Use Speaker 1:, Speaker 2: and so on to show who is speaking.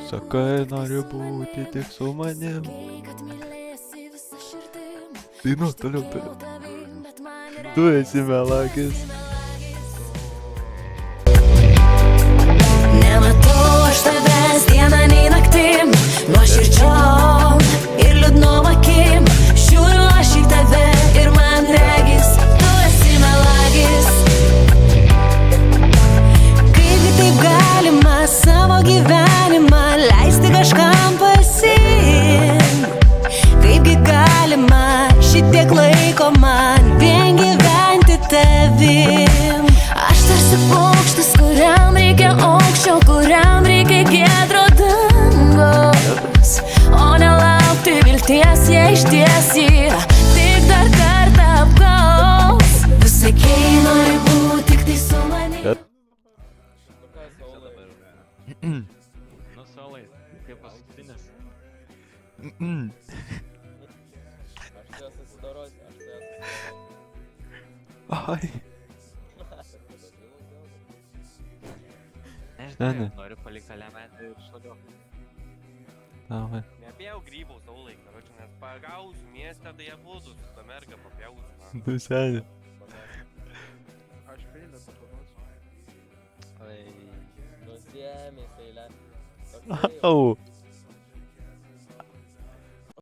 Speaker 1: Sakai, noriu būti tik su manim. Dainu, toliau. Tu esi melagis.
Speaker 2: Nematau aš tavęs dieną nei naktim, nuoširdžiom ir liūdnom akim. Žiūriu aš į tave ir man regis, tu esi melagis. Kaipgi taip galima savo gyvenimą leisti kažkam pasiimt? Kaipgi galima šitiek laiko man vien gyventi tavim? Aš tarsi paukštis, kuriam reikia aukščio, kuriam reikia giedro dangaus, o nelaukti vilties, jei išties yra tik dar kartą apgaus. Tu sakei, nori būti tik tai su manim.
Speaker 3: Nu, solai, kaip paskutinis.
Speaker 4: Aš su juos susidorosiu,
Speaker 1: Ai.
Speaker 3: Nežinau, noriu palikti elementą ir šaliu.
Speaker 1: Davai.
Speaker 5: Nepjau grybų savo laiką, nes pagausiu miestą, tai jie būtų su ta merga papjausiu.
Speaker 1: Nu, seniai.
Speaker 4: Aš peilę papanosiu. Ai, nusiemė peilę.
Speaker 1: Au.